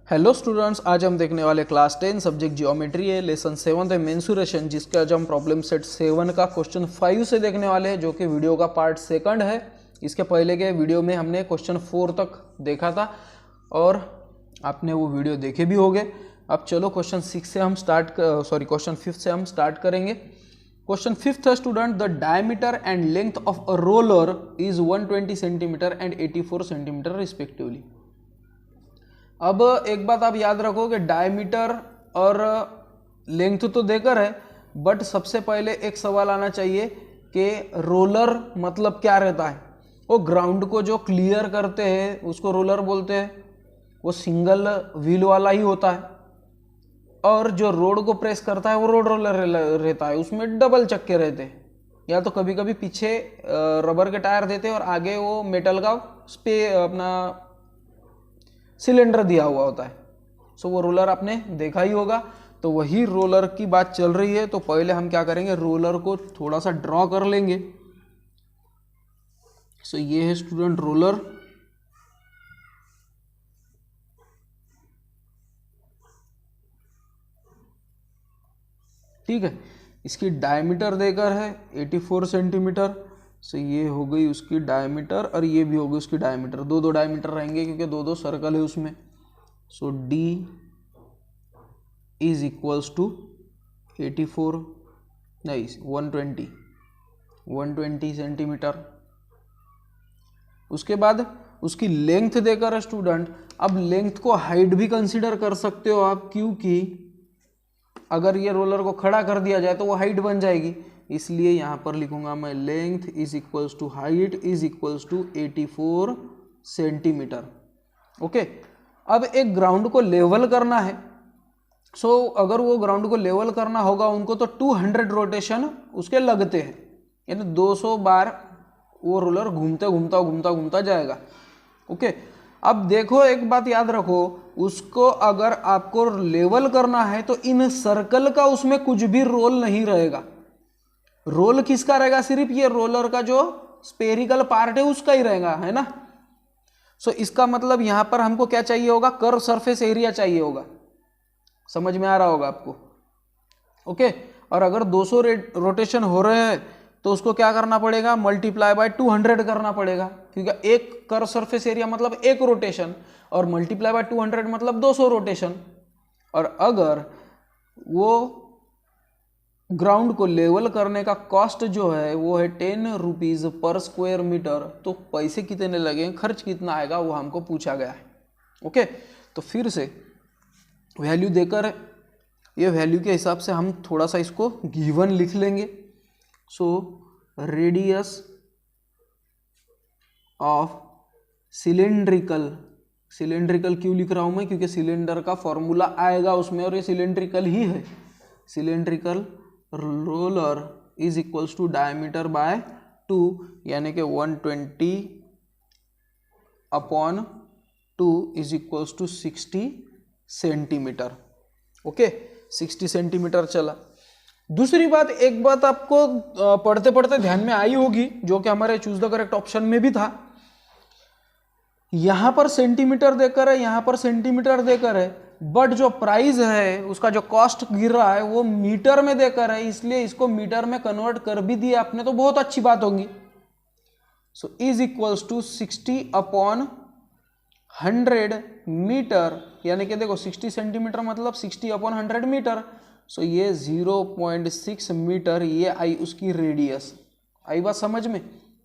Hello students, आज हम देखने वाले क्लास 10 सब्जेक्ट जियोमेट्री है, लेसन 7 है मेंसुरेशन, जिसका आज हम प्रॉब्लम सेट 7 का क्वेश्चन 5 से देखने वाले हैं, जो कि वीडियो का पार्ट सेकंड है। इसके पहले के वीडियो में हमने क्वेश्चन 4 तक देखा था और आपने वो वीडियो देखे भी होंगे। अब चलो क्वेश्चन 5 से हम स्टार्ट करेंगे। क्वेश्चन 5 है student, the diameter and length of a roller is 120 centimetre and 84 centimetre respectively. अब एक बात आप याद रखो कि डायमीटर और लेंथ तो देकर है, बट सबसे पहले एक सवाल आना चाहिए कि रोलर मतलब क्या रहता है। वो ग्राउंड को जो क्लियर करते हैं उसको रोलर बोलते हैं, वो सिंगल व्हील वाला ही होता है। और जो रोड को प्रेस करता है वो रोड रोलर रहता है, उसमें डबल चक्के रहते हैं, या तो कभी कभी पीछे रबर के टायर देते हैं और आगे वो मेटल का अपना सिलेंडर दिया हुआ होता है। सो वो रोलर आपने देखा ही होगा, तो वही रोलर की बात चल रही है। तो पहले हम क्या करेंगे, रोलर को थोड़ा सा ड्रॉ कर लेंगे। सो ये है स्टूडेंट रोलर। ठीक है, इसकी डायमीटर देकर है 84 सेंटीमीटर। सो ये हो गई उसकी डायमीटर और ये भी हो गई उसकी डायमीटर। दो डायमीटर रहेंगे क्योंकि दो सर्कल है उसमें। सो D इज इक्वल्स टू 84 नहीं 120 सेंटीमीटर। उसके बाद उसकी लेंथ देकर है स्टूडेंट। अब लेंथ को हाइट भी कंसीडर कर सकते हो आप, क्योंकि अगर ये रोलर को खड़ा कर दिया जाए तो वो हाइट बन जाएगी। इसलिए यहां पर लिखूंगा मैं length is equals to height is equals to 84 centimetre. Okay, अब एक ग्राउंड को लेवल करना है। सो अगर वो ग्राउंड को लेवल करना होगा उनको, तो 200 रोटेशन उसके लगते हैं, यानी 200 बार वो रोलर घूमता जाएगा। ओके, अब देखो एक बात याद रखो, उसको अगर आपको लेवल करना है तो इन सर्कल का उसमें कुछ भी रोल नहीं रहेगा। रोल किसका रहेगा? सिर्फ ये रोलर का जो स्पेरिकल पार्ट है उसका ही रहेगा, है ना। सो इसका मतलब यहां पर हमको क्या चाहिए होगा, कर्व सरफेस एरिया चाहिए होगा। समझ में आ रहा होगा आपको? ओके, और अगर 200 रोटेशन हो रहे हैं तो उसको क्या करना पड़ेगा, मल्टीप्लाई बाय 200 करना पड़ेगा, क्योंकि एक कर्व सरफेस एरिया मतलब एक रोटेशन, और मल्टीप्लाई बाय 200 मतलब 200 रोटेशन। और अगर वो ग्राउंड को लेवल करने का कॉस्ट जो है वो है 10 रुपीज पर स्क्वायर मीटर, तो पैसे कितने लगेंगे, खर्च कितना आएगा, वो हमको पूछा गया है। ओके, तो फिर से वैल्यू देकर ये वैल्यू के हिसाब से हम थोड़ा सा इसको गिवन लिख लेंगे। सो रेडियस ऑफ सिलेंड्रिकल क्यों लिख रहा हूं मैं, क्योंकि सिलेंडर का फॉर्मूला आएगा उसमें और ये सिलेंड्रिकल ही है। Cylindrical roller is equals to diameter by 2, यानी कि 120/2 is equals to 60 centimetre. Okay, 60 centimetre चला। दूसरी बात, एक बात आपको पढ़ते पढ़ते ध्यान में आई होगी, जो कि हमारे चूज द करेक्ट ऑप्शन में भी था। यहां पर सेंटीमीटर देकर है, यहां पर सेंटीमीटर देकर है, बट जो प्राइस है उसका जो कॉस्ट गिर रहा है वो मीटर में देकर है, इसलिए इसको मीटर में कन्वर्ट कर भी दिया आपने तो बहुत अच्छी बात होगी। So is equals to 60/100 metre, यानी कि देखो 60 सेंटीमीटर मतलब 60/100 मीटर। सो ये 0.6 मीटर, ये आई उसकी रेडियस। आई बात समझ में?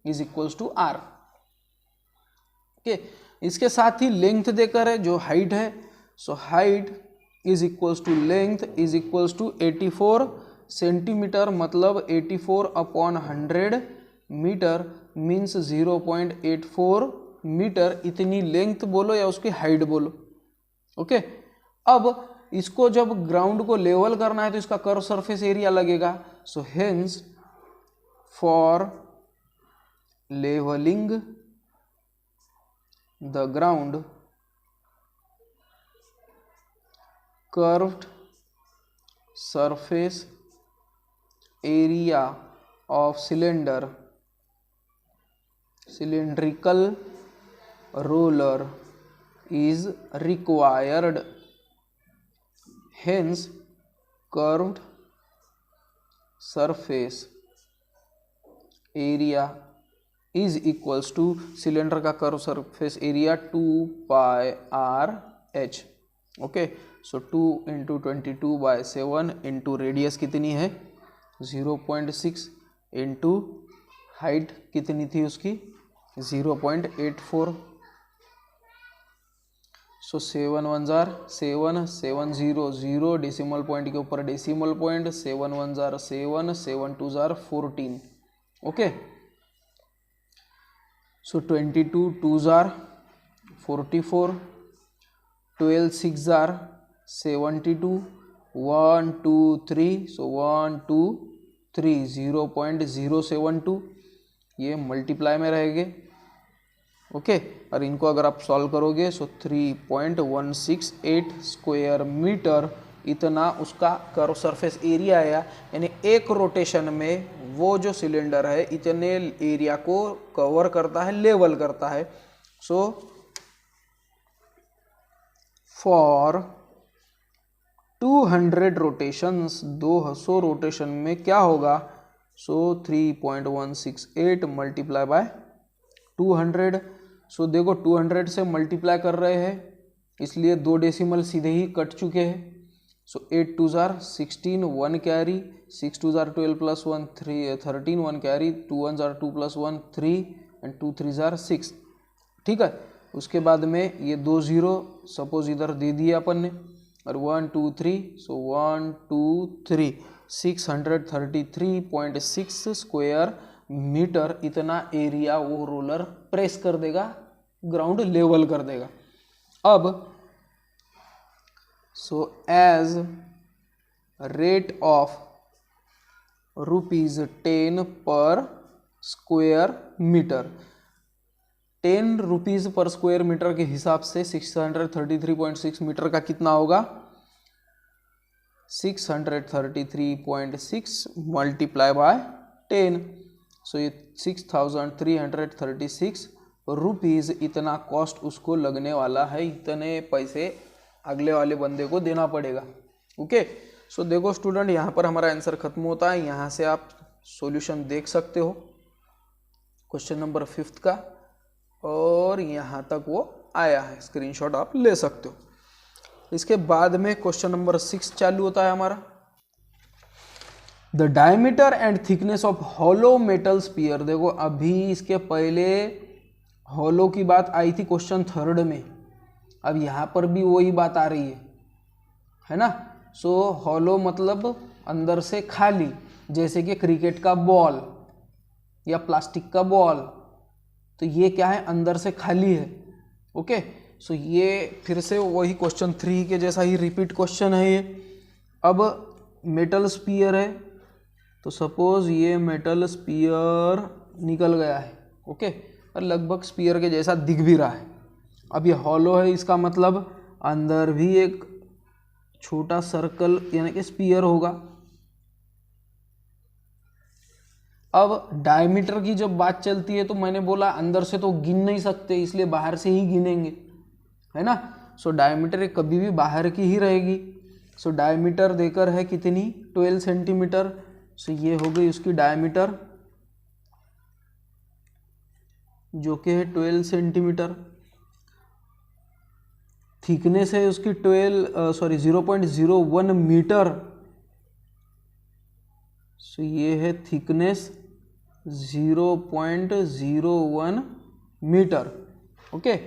Is equals to R। Okay, इसके साथ ही लेंथ देकर है जो हाइट है। So height is equals to length is equals to 84 centimetre, मतलब 84/100 मीटर मीन्स 0.84 मीटर। इतनी लेंथ बोलो या उसकी हाइट बोलो। ओके, अब इसको जब ग्राउंड को लेवल करना है तो इसका कर्व सरफेस एरिया लगेगा। So hence for levelling the ground curved surface area of cylindrical roller is required, hence curved surface area is equals to cylinder का कर्व सरफेस एरिया 2 पाई आर एच। ओके, सो 2 into 22/7 into radius कितनी है 0.6 into height कितनी थी उसकी 0.84। सो 7 1 जार 7 7 0 0 decimal point के ऊपर decimal point 7 1 जार 7 7 2 जार 14। ओके, सो 22 2 जार 44 12 6 जार 72 1 2 3 सो 1 2 3 0.072 ये मल्टीप्लाई में रहेंगे। ओके, और इनको अगर आप सॉल्व करोगे सो 3.168 स्क्वायर मीटर इतना उसका कर्व सरफेस एरिया आया। यानी एक रोटेशन में वो जो सिलेंडर है इतने एरिया को कवर करता है, लेवल करता है। सो फॉर 200 रोटेशंस 200 रोटेशन में क्या होगा सो 3.168 मल्टीप्लाई बाय 200। सो देखो 200 से मल्टीप्लाई कर रहे हैं इसलिए 2 डेसिमल सीधे ही कट चुके हैं। सो 8 2 jar 16 1 carry 6 2 jar 12 plus 1 13 1 carry 2 1 jar 2 plus 1 3 and 2 3 jar 6। ठीक है, उसके बाद में ये 2 0 सपोज इधर दे दिया अपन ने और 1 2 3 सो 1 2 3 633.6 स्क्वायर मीटर इतना एरिया वो रोलर प्रेस कर देगा, ग्राउंड लेवल कर देगा। अब so as rate of ₹10 per square metre 10 rupees per square metre के हिसाब से 633.6 मीटर का कितना होगा 633.6 मल्टीप्लाई बाय 10। सो ये 6,336 रुपीज़ इतना कॉस्ट उसको लगने वाला है, इतने पैसे अगले वाले बंदे को देना पड़ेगा। ओके, सो देखो स्टूडेंट यहाँ पर हमारा आंसर खत्म होता है। यहाँ से आप सॉल्यूशन देख सकते हो क्वेश्चन नंबर 5 का, और यहाँ तक वो आया है, स्क्रीनशॉट आप ले सकते हो। इसके बाद में क्वेश्चन नंबर 6 चालू होता है हमारा। The diameter and thickness of hollow metal sphere. देखो अभी इसके पहले हॉलो की बात आई थी क्वेश्चन 3 में, अब यहाँ पर भी वही बात आ रही है ना। सो हॉलो मतलब अंदर से खाली, जैसे कि क्रिकेट का बॉल या प्लास्टिक का बॉल, तो ये क्या है अंदर से खाली है। ओके, सो ये फिर से वही क्वेश्चन 3 के जैसा ही रिपीट क्वेश्चन है ये। अब मेटल स्पीयर है तो सपोज ये मेटल स्पीयर निकल गया है, ओके, और लगभग स्पीयर के जैसा दिख भी रहा है। अब ये हॉलो है, इसका मतलब अंदर भी एक छोटा सर्कल यानी कि स्पीयर होगा। अब डायमीटर की जब बात चलती है तो मैंने बोला अंदर से तो गिन नहीं सकते, इसलिए बाहर से ही गिनेंगे, है ना। सो डायमीटर कभी भी बाहर की ही रहेगी। सो डायमीटर देकर है कितनी 12 सेंटीमीटर। सो ये हो गई उसकी डायमीटर जो कि है 12 सेंटीमीटर। थिकनेस है उसकी 0.01 मीटर। सो ये है थिकनेस 0.01 मीटर। ओके,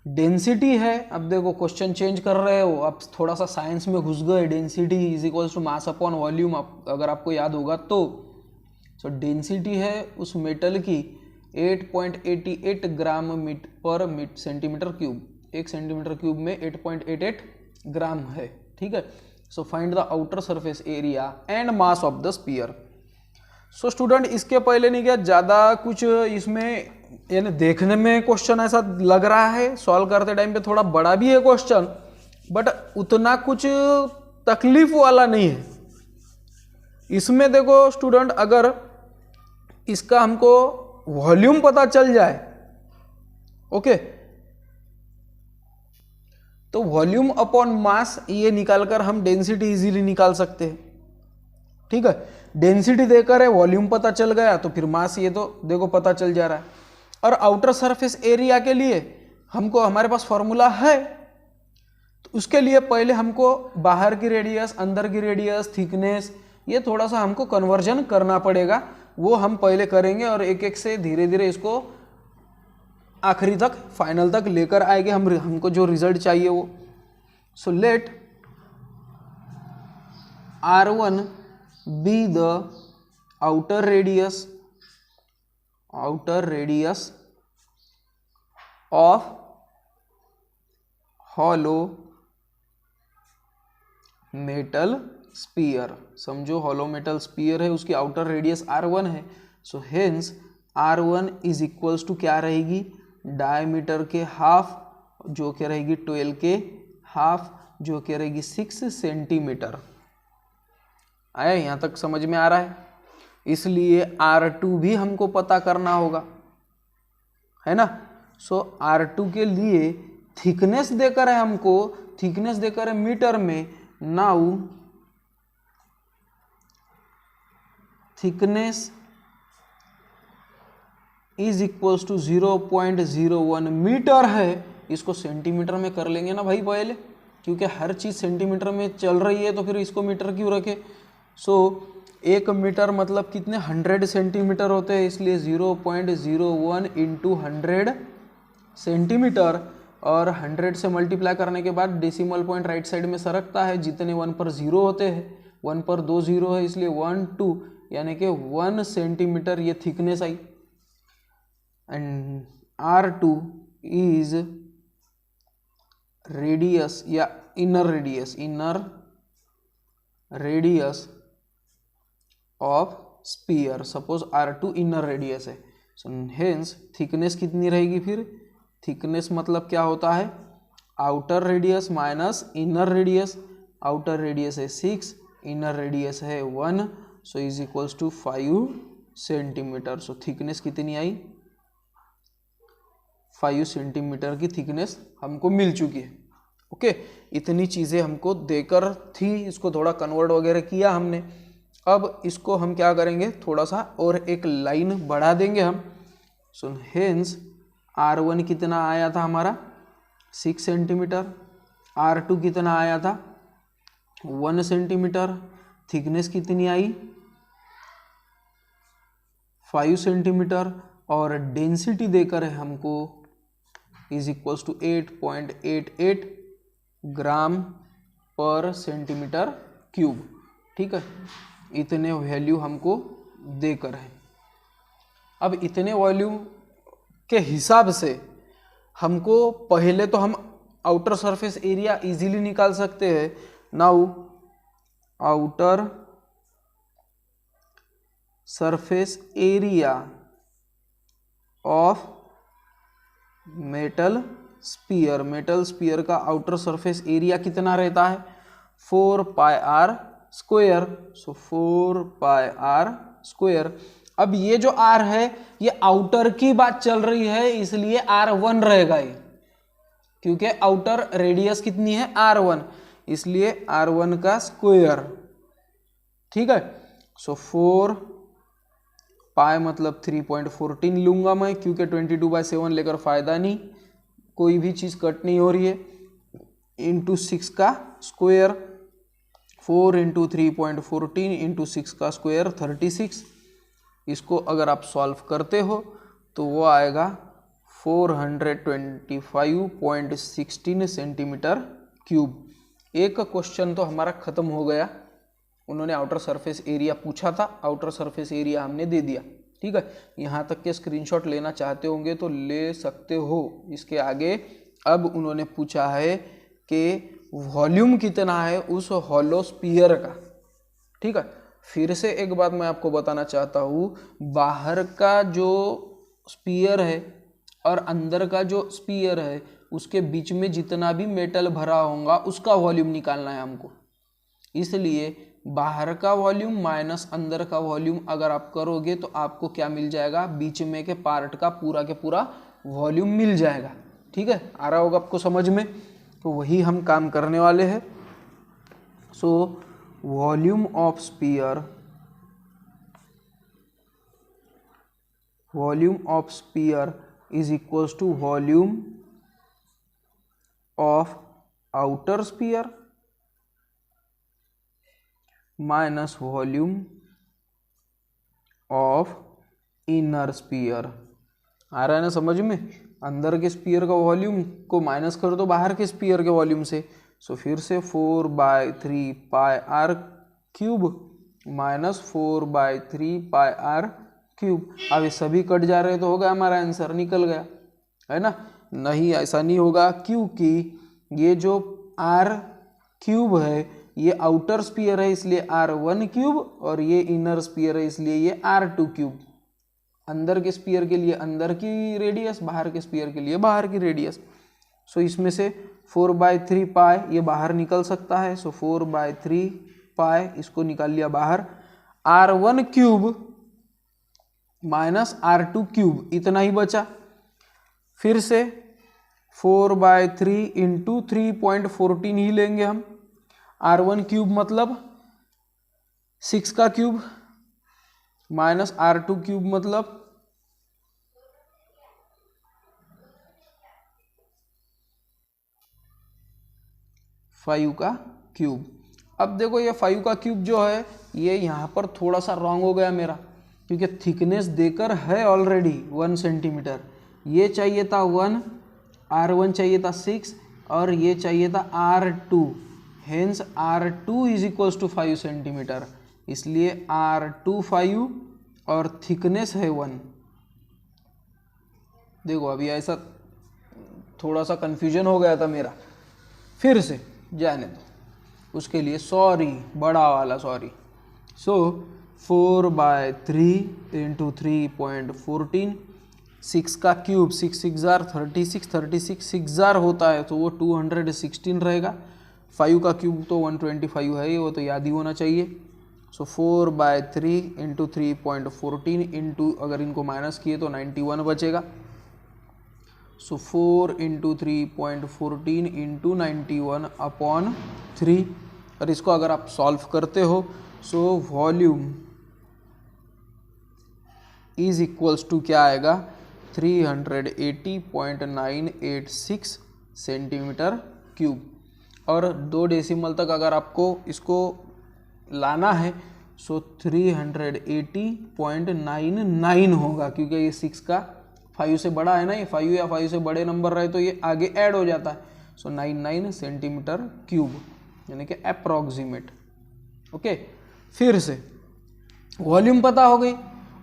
डेंसिटी है, अब देखो क्वेश्चन चेंज कर रहे हो, अब थोड़ा सा साइंस में घुस गए। Density is equals to mass upon volume, अगर आपको याद होगा तो। सो डेंसिटी है उस मेटल की 8.88 ग्राम पर सेंटीमीटर क्यूब। 1 सेंटीमीटर क्यूब में 8.88 ग्राम है, ठीक है। So find the outer surface area and mass of the sphere. So student इसके पहले नहीं क्या ज़्यादा कुछ इसमें, यानी देखने में क्वेश्चन ऐसा लग रहा है, सॉल्व करते टाइम पे थोड़ा बड़ा भी है क्वेश्चन, बट उतना कुछ तकलीफ वाला नहीं है इसमें। देखो स्टूडेंट अगर इसका हमको वॉल्यूम पता चल जाए, ओके, तो वॉल्यूम अपॉन मास ये निकालकर हम डेंसिटी इजीली निकाल सकते हैं। ठीक है, डेंसिटी देकर है, वॉल्यूम पता चल गया, तो फिर मास ये तो देखो पता चल जा रहा है। और आउटर सरफेस एरिया के लिए हमको हमारे पास फॉर्मूला है, तो उसके लिए पहले हमको बाहर की रेडियस, अंदर की रेडियस, थिकनेस, ये थोड़ा सा हमको कन्वर्जन करना पड़ेगा, वो हम पहले करेंगे और एक एक से धीरे धीरे इसको आखिरी तक, फाइनल तक लेकर आएंगे हमको जो रिजल्ट चाहिए वो। So let R1 be the outer radius of hollow metal sphere। समझो hollow metal sphere है, उसकी आउटर रेडियस R1 है। So hence R1 is equals to क्या रहेगी, डायमीटर के हाफ, जो क्या रहेगी 12 के हाफ, जो क्या रहेगी 6 सेंटीमीटर। आया, यहाँ तक समझ में आ रहा है? इसलिए R2 भी हमको पता करना होगा, है ना। सो R2 के लिए थिकनेस देकर है हमको, थिकनेस देकर है मीटर में। Now thickness is equals to 0.01 metre है, इसको सेंटीमीटर में कर लेंगे ना भाई पहले, क्योंकि हर चीज सेंटीमीटर में चल रही है, तो फिर इसको मीटर क्यों रखे। सो 1 मीटर मतलब कितने 100 सेंटीमीटर होते हैं, इसलिए 0.01 इंटू 100 सेंटीमीटर, और 100 से मल्टीप्लाई करने के बाद डेसिमल पॉइंट राइट साइड में सरकता है, जितने 1 पर 0 होते हैं, 1 पर 2 0 है, इसलिए 1 2 यानी कि 1 सेंटीमीटर ये थिकनेस आई। एंड R2 इज रेडियस या inner radius of sphere. Suppose R2 inner radius है, सो हेंस थिकनेस कितनी रहेगी फिर, थिकनेस मतलब क्या होता है, outer radius minus inner radius. Outer radius है 6, इनर रेडियस है 1, so is equals to 5 centimetre. So thickness कितनी आई, 5 सेंटीमीटर की थिकनेस हमको मिल चुकी है। ओके, इतनी चीज़ें हमको देकर थी, इसको थोड़ा कन्वर्ट वगैरह किया हमने। अब इसको हम क्या करेंगे, थोड़ा सा और एक लाइन बढ़ा देंगे हम। सो हेंस R1 कितना आया था हमारा 6 सेंटीमीटर, R2 कितना आया था 1 सेंटीमीटर, थिकनेस कितनी आई 5 सेंटीमीटर, और डेंसिटी देकर है हमको इज इक्वल्स टू 8.88 ग्राम पर सेंटीमीटर क्यूब। ठीक है, इतने वैल्यू हमको देकर है। अब इतने वॉल्यूम के हिसाब से हमको पहले तो हम आउटर सरफेस एरिया इजीली निकाल सकते हैं। Now outer surface area of metal sphere, metal sphere का आउटर सरफेस एरिया कितना रहता है 4 pi R square. So 4 pi R square. अब ये जो R है ये आउटर की बात चल रही है, इसलिए R1 रहेगा ये, क्योंकि आउटर रेडियस कितनी है R1, इसलिए R1 का स्क्वायर। ठीक है, सो 4 पाई मतलब 3.14 लूंगा मैं, क्योंकि 22/7 लेकर फायदा नहीं, कोई भी चीज कट नहीं हो रही है, इंटू 6 का स्क्वायर, 4 इंटू 3.14 इंटू 6 का स्क्वायर 36। इसको अगर आप सॉल्व करते हो तो वो आएगा 425.16 सेंटीमीटर क्यूब। एक क्वेश्चन तो हमारा खत्म हो गया, उन्होंने आउटर सरफेस एरिया पूछा था, आउटर सरफेस एरिया हमने दे दिया। ठीक है, यहाँ तक के स्क्रीनशॉट लेना चाहते होंगे तो ले सकते हो। इसके आगे अब उन्होंने पूछा है कि वॉल्यूम कितना है उस हॉलो स्पीयर का। ठीक है, फिर से एक बात मैं आपको बताना चाहता हूँ, बाहर का जो स्पीयर है और अंदर का जो स्पीयर है उसके बीच में जितना भी मेटल भरा होगा उसका वॉल्यूम निकालना है हमको। इसलिए बाहर का वॉल्यूम माइनस अंदर का वॉल्यूम अगर आप करोगे तो आपको क्या मिल जाएगा, बीच में के पार्ट का पूरा के पूरा वॉल्यूम मिल जाएगा। ठीक है, आ रहा होगा आपको समझ में। तो वही हम काम करने वाले हैं। So volume of sphere is equals to volume of outer sphere minus volume of inner sphere. आ रहा है ना समझ में? अंदर के स्पीयर का वॉल्यूम को माइनस कर दो बाहर के स्पीयर के वॉल्यूम से। सो फिर से 4/3 pi R cube minus 4/3 pi R cube. अब ये सभी कट जा रहे तो होगा हमारा आंसर, निकल गया है ना। नहीं, ऐसा नहीं होगा, क्योंकि ये जो आर क्यूब है ये आउटर स्पीयर है इसलिए R1 क्यूब, और ये इनर स्पीयर है इसलिए ये R2 क्यूब। अंदर के स्पीयर के लिए अंदर की रेडियस, बाहर के स्पीयर के लिए बाहर की रेडियस। सो इसमें से 4/3 पाई ये बाहर निकल सकता है। सो 4/3 पाई इसको निकाल लिया बाहर। R1 cube minus R2 cube, इतना ही बचा। फिर से 4/3 इंटू 3.14 ही लेंगे हम। R1 क्यूब मतलब 6 का क्यूब माइनस R2 क्यूब मतलब 5 का क्यूब। अब देखो ये 5 का क्यूब जो है ये यहाँ पर थोड़ा सा रॉन्ग हो गया मेरा, क्योंकि थिकनेस देकर है ऑलरेडी 1 सेंटीमीटर। ये चाहिए था 1, R1 चाहिए था 6 और ये चाहिए था R2। Hence R2 is equals to 5 centimetre, इसलिए R2 5 और थिकनेस है 1। देखो अभी ऐसा थोड़ा सा कंफ्यूजन हो गया था मेरा, फिर से जाने दो, उसके लिए सॉरी, बड़ा वाला सॉरी। सो 4/3 इंटू 3.14, 6 का क्यूब 6 6 जार 36, 36 6 जार होता है तो वो 216 रहेगा। 5 का क्यूब तो 125 है, वो तो याद ही होना चाहिए। सो 4/3 इंटू 3.14 इंटू अगर इनको माइनस किए तो 91 बचेगा। So 4 into 3.14 into 91 upon 3। और इसको अगर आप सॉल्व करते हो so volume is equals to क्या आएगा, 380.986 सेंटीमीटर क्यूब। और 2 डेसिमल तक अगर आपको इसको लाना है सो 380.99 होगा, क्योंकि ये 6 का 5 से बड़ा है ना, ये 5 या 5 से बड़े नंबर रहे तो ये आगे ऐड हो जाता है। सो 99 सेंटीमीटर क्यूब, यानी कि अप्रॉक्सीमेट। ओके, फिर से वॉल्यूम पता हो गई।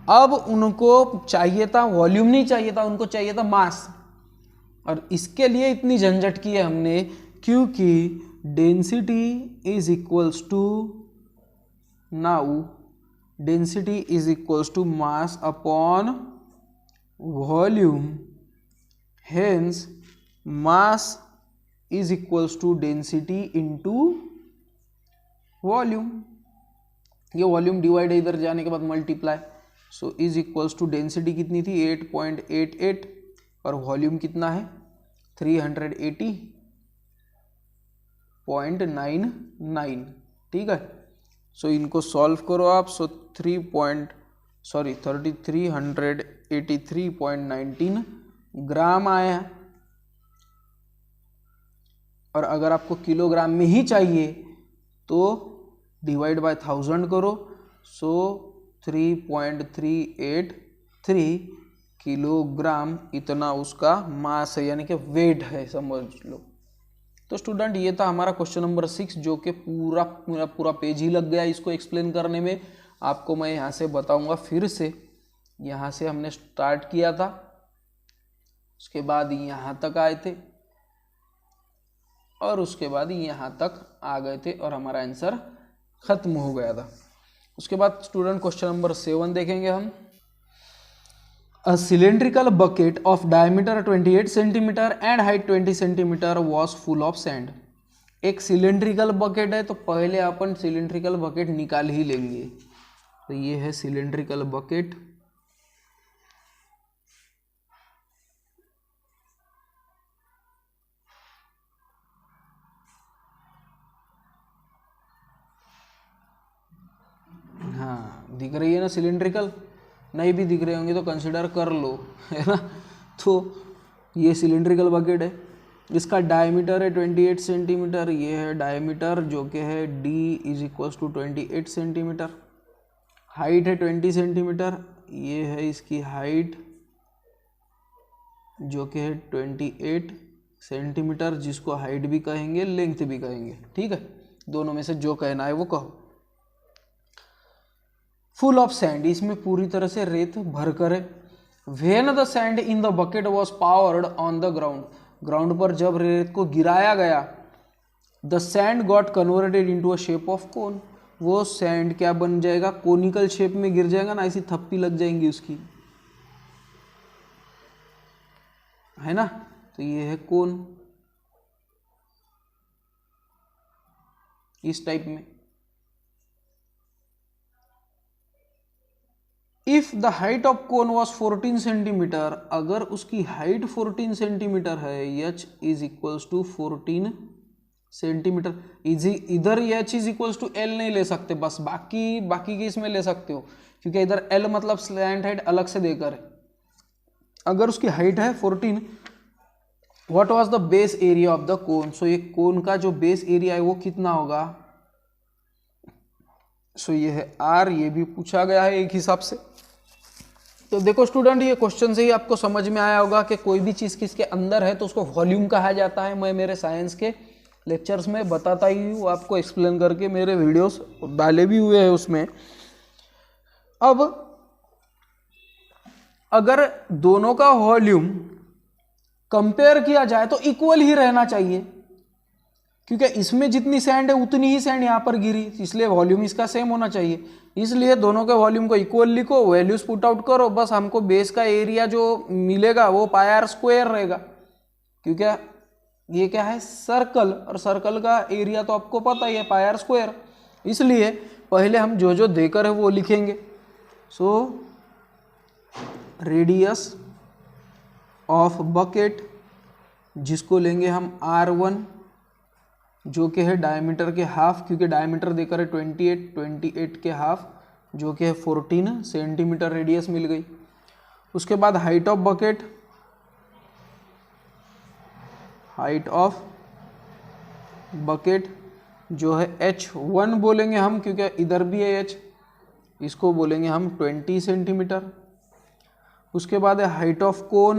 अब उनको चाहिए था वॉल्यूम, नहीं चाहिए था उनको, चाहिए था मास। और इसके लिए इतनी झंझट की है हमने, क्योंकि density is equals to, now density is equals to mass upon volume, hence mass is equals to density into volume. ये वॉल्यूम डिवाइड इधर जाने के बाद multiply. So is equals to density कितनी थी 8.88 और वॉल्यूम कितना है 380.99। ठीक है, सो इनको सॉल्व करो आप। सो 383.19 ग्राम आया। और अगर आपको किलोग्राम में ही चाहिए तो डिवाइड बाय 1000 करो। सो 3.383 किलोग्राम इतना उसका मास है, यानी कि वेट है, समझ लो। तो स्टूडेंट ये था हमारा क्वेश्चन नंबर 6, जो कि पूरा पेज ही लग गया इसको एक्सप्लेन करने में। आपको मैं यहाँ से बताऊंगा फिर से। यहाँ से हमने स्टार्ट किया था, उसके बाद यहाँ तक आए थे और उसके बाद यहाँ तक आ गए थे और हमारा आंसर खत्म हो गया था। उसके बाद स्टूडेंट क्वेश्चन नंबर 7 देखेंगे हम। A cylindrical bucket of diameter 28 cm and height 20 cm was full of sand. एक सिलेंड्रिकल बकेट है तो पहले अपन सिलेंड्रिकल बकेट निकाल ही लेंगे। तो ये है सिलेंड्रिकल बकेट। दिख रही है ना सिलिंड्रिकल, नहीं भी दिख रहे होंगे तो कंसिडर कर लो, है ना। तो ये सिलिंड्रिकल बकेट है, इसका डायमीटर है 28 सेंटीमीटर, ये है डायमीटर जो कि है d is equal to 28 centimetre, height है 20 सेंटीमीटर, ये है इसकी हाइट जो कि है 28 सेंटीमीटर, जिसको हाइट भी कहेंगे लेंथ भी कहेंगे, ठीक है, दोनों में से जो कहना है वो कहो। फुल ऑफ सैंड, इसमें पूरी तरह से रेत भर कर है। When the sand in the bucket was powered on the ground, ground पर जब रेत को गिराया गया, the sand got converted into a shape of cone, वो सैंड क्या बन जाएगा, कोनिकल शेप में गिर जाएगा ना, ऐसी थप्पी लग जाएंगी उसकी, है ना। तो ये है कोन, इस टाइप में। If the height of cone was 14 centimetre, अगर उसकी हाइट 14 सेंटीमीटर है, h is equals to 14 centimetre, इधर h is equals to l नहीं ले सकते, बस बाकी के इसमें ले सकते हो, क्योंकि इधर l मतलब स्लैंट हाइट अलग से देकर है। अगर उसकी हाइट है 14, what was the base area of the cone, so ये कोन का जो बेस एरिया है वो कितना होगा, सो ये है r, ये भी पूछा गया है एक हिसाब से। तो देखो स्टूडेंट, ये क्वेश्चन से ही आपको समझ में आया होगा कि कोई भी चीज़ किसके अंदर है तो उसको वॉल्यूम कहा जाता है। मैं मेरे साइंस के लेक्चर्स में बताता ही हूँ आपको, एक्सप्लेन करके मेरे वीडियोस डाले भी हुए हैं उसमें। अब अगर दोनों का वॉल्यूम कंपेयर किया जाए तो इक्वल ही रहना चाहिए, क्योंकि इसमें जितनी सैंड है उतनी ही सैंड यहाँ पर गिरी, इसलिए वॉल्यूम इसका सेम होना चाहिए। इसलिए दोनों के वॉल्यूम को इक्वल लिखो, वैल्यूज पुट आउट करो, बस हमको बेस का एरिया जो मिलेगा वो पाई आर स्क्वायर रहेगा, क्योंकि ये क्या है, सर्कल, और सर्कल का एरिया तो आपको पता ही है, पाई आर स्क्वायर। इसलिए पहले हम जो जो देकर है वो लिखेंगे। सो रेडियस ऑफ बकेट, जिसको लेंगे हम R1, जो कि है डायमीटर के हाफ, क्योंकि डायमीटर देकर है 28 के हाफ, जो कि है 14 सेंटीमीटर रेडियस मिल गई। उसके बाद height of bucket, height of bucket जो है H1 बोलेंगे हम, क्योंकि इधर भी है H, इसको बोलेंगे हम 20 सेंटीमीटर। उसके बाद है height of cone,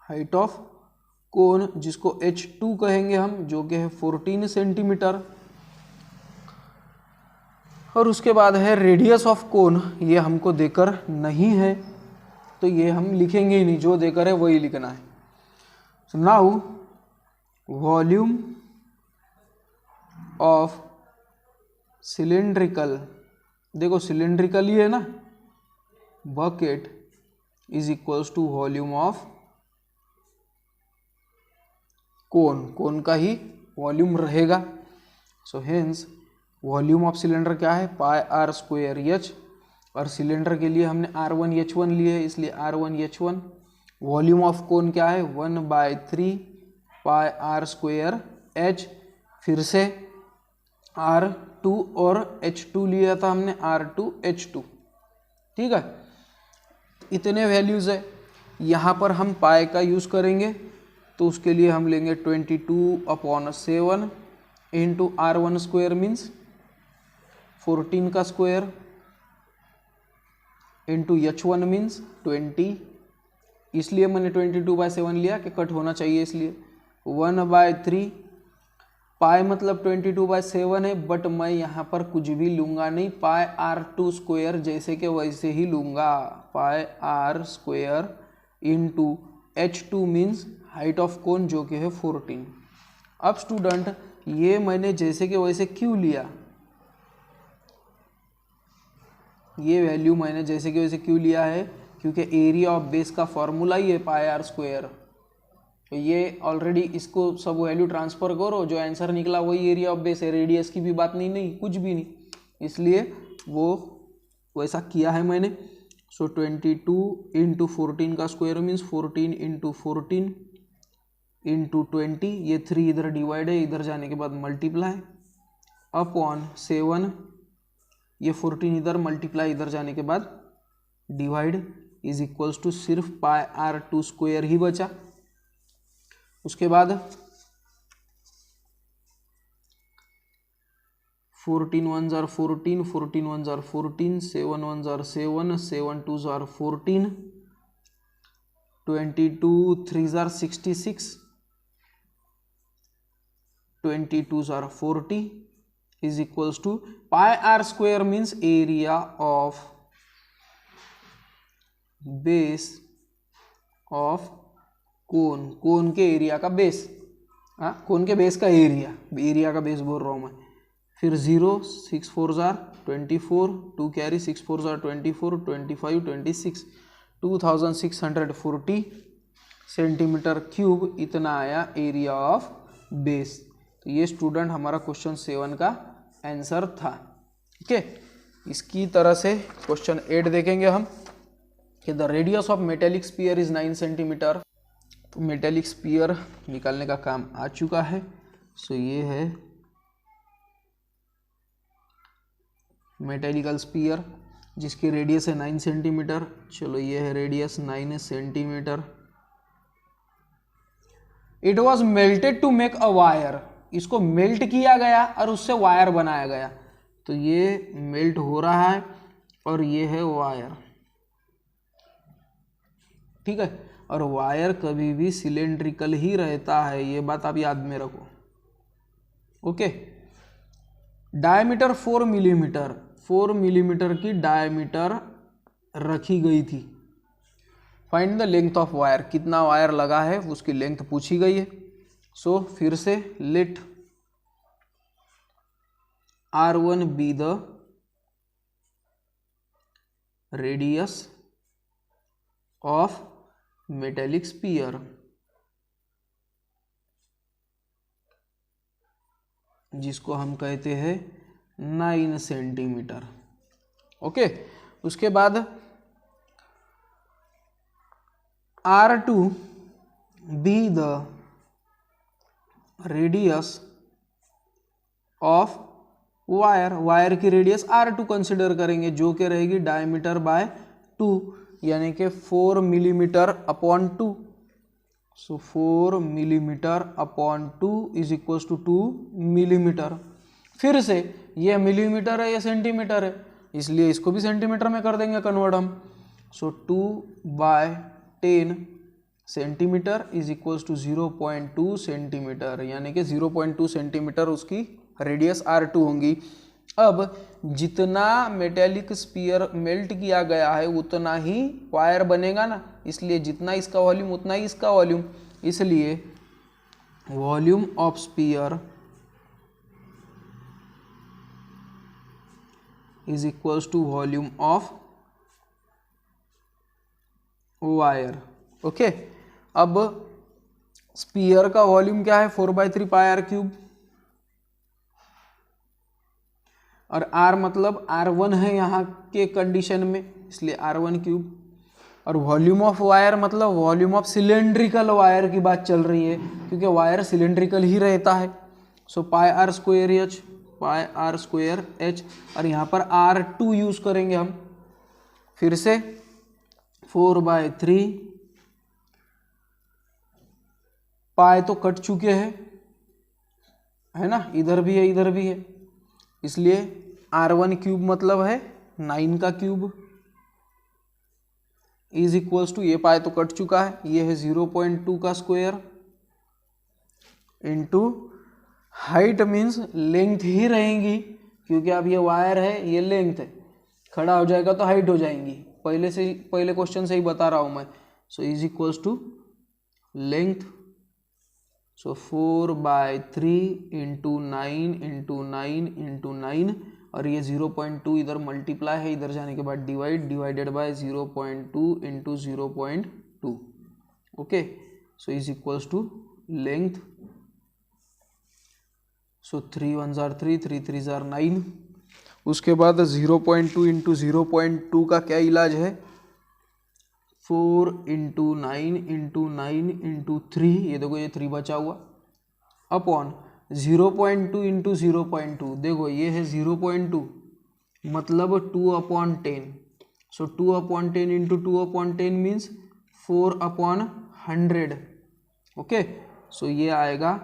height of कोन जिसको H2 कहेंगे हम, जो कि है 14 सेंटीमीटर। और उसके बाद है रेडियस ऑफ कोन, ये हमको देकर नहीं है तो ये हम लिखेंगे ही नहीं, जो देकर है वही लिखना है। So now volume of cylindrical, देखो सिलिंड्रिकल ही है ना, bucket is equals to volume of cone, cone का ही वॉल्यूम रहेगा। So hence volume of cylinder क्या है, पाई आर स्क्वायर एच, और सिलेंडर के लिए हमने R1H1 लिए, इसलिए R1H1। वॉल्यूम ऑफ कोन क्या है, 1/3 पाई आर स्क्वायर एच, फिर से R2 और H2 लिया था हमने, R2H2, ठीक है। इतने वैल्यूज है, यहाँ पर हम पाई का यूज़ करेंगे, तो उसके लिए हम लेंगे 22/7 इंटू R1 स्क्वायर मीन्स 14 का स्क्वायर, इंटू H1 मीन्स 20, इसलिए मैंने 22/7 लिया कि कट होना चाहिए, इसलिए 1/3 पाई मतलब 22/7 है, बट मैं यहाँ पर कुछ भी लूँगा नहीं, पाई R2 स्क्वायर जैसे कि वैसे ही लूँगा, pi R square into H2 means height of cone जो कि है 14। अब स्टूडेंट ये मैंने जैसे कि वैसे क्यों लिया, ये वैल्यू मैंने जैसे कि वैसे क्यों लिया है, क्योंकि एरिया ऑफ बेस का फॉर्मूला ही है पाई आर स्क्वायर। तो ये ऑलरेडी इसको सब वैल्यू ट्रांसफर करो, जो आंसर निकला वही एरिया ऑफ बेस है, रेडियस की भी बात नहीं कुछ भी नहीं, इसलिए वो वैसा किया है मैंने। सो 22 इंटू 14 का स्क्वायर मीन्स 14 इंटू 14 इंटू 20, ये 3 इधर डिवाइड है, इधर जाने के बाद मल्टीप्लाई, अपॉन 7, ये 14 इधर मल्टीप्लाई इधर जाने के बाद डिवाइड इज इक्वल्स टू सिर्फ पाई आर टू स्क्वायर ही बचा। उसके बाद 14 1 जार 14, 14 1 जार 14, 7 1 जार 7, 7 2 जार 14, 22 3 jar 66, 22 jar 40 is equals to pi r square means area of base of कोन, कोन के एरिया का बेस, कोन के बेस का एरिया, एरिया का बेस बोल रहा हूँ मैं। फिर 0 6 4 jar 24, 2 carry 6 4 jar 24, 25 26, 2640 centimetre cube, इतना आया एरिया ऑफ बेस। तो ये स्टूडेंट हमारा क्वेश्चन 7 का आंसर था। ठीक है, इसकी तरह से क्वेश्चन 8 देखेंगे हम कि the radius of metallic sphere is 9 centimetre. तो मेटेलिक स्फीयर निकालने का काम आ चुका है। सो ये है मेटेलिकल स्फीयर जिसकी रेडियस है 9 सेंटीमीटर। चलो ये है radius 9 centimetre. It was melted to make a wire, इसको मेल्ट किया गया और उससे वायर बनाया गया। तो ये मेल्ट हो रहा है और ये है वायर। ठीक है, और वायर कभी भी सिलेंड्रिकल ही रहता है, ये बात आप याद में रखो। ओके, डायमीटर 4 मिलीमीटर, 4 मिलीमीटर की डायमीटर रखी गई थी। Find the length of wire, कितना वायर लगा है उसकी लेंथ पूछी गई है। सो फिर से let R1 be the radius of metallic sphere, जिसको हम कहते हैं 9 सेंटीमीटर। ओके, उसके बाद R2 B the radius of wire, wire की रेडियस R2 कंसिडर करेंगे जो कि रहेगी डायमीटर बाय 2, यानी कि 4 millimetre upon 2। So 4 millimetre upon 2 is equals to 2 millimetre. फिर से ये मिलीमीटर है, ये सेंटीमीटर है, इसलिए इसको भी सेंटीमीटर में कर देंगे कन्वर्ट हम। So 2/10 centimetre is equals to 0.2 centimetre, यानी कि 0.2 सेंटीमीटर उसकी रेडियस R2 होंगी। अब जितना मेटेलिक स्फीयर मेल्ट किया गया है उतना ही वायर बनेगा ना, इसलिए जितना इसका वॉल्यूम उतना ही इसका वॉल्यूम, इसलिए volume of sphere is equals to volume of wire. Okay, अब स्फीयर का वॉल्यूम क्या है 4/3 पाई आर क्यूब, और R मतलब R1 है यहाँ के कंडीशन में, इसलिए R1 क्यूब। और वॉल्यूम ऑफ वायर मतलब वॉल्यूम ऑफ सिलेंड्रिकल वायर की बात चल रही है, क्योंकि वायर सिलेंड्रिकल ही रहता है। So pi R square H, pi R square H, और यहाँ पर R2 यूज करेंगे हम। फिर से 4/3, पाई तो कट चुके हैं है ना, इधर भी है इधर भी है, इसलिए R1 क्यूब मतलब है 9 का क्यूब इज इक्वल्स टू, ये पाई तो कट चुका है, ये है 0.2 का square into height means length ही रहेंगी, क्योंकि अब ये वायर है ये लेंथ है, खड़ा हो जाएगा तो हाइट हो जाएंगी, पहले क्वेश्चन से ही बता रहा हूं मैं। So is equals to length, so 4/3 into 9 into 9 into 9, और ये 0.2 इधर मल्टीप्लाई है, इधर जाने के बाद divided by 0.2 into 0.2। Okay, so is equals to length, so 3 1 जार 3, 3 3 जार 9। उसके बाद 0.2 इंटू 0.2 का क्या इलाज है, 4 इंटू 9 इंटू 9 इंटू 3, ये देखो ये 3 बचा हुआ, अपॉन 0.2 इंटू 0.2, देखो ये है 0.2 मतलब 2/10, so 2/10 into 2/10 means 4/100, okay. So ये आएगा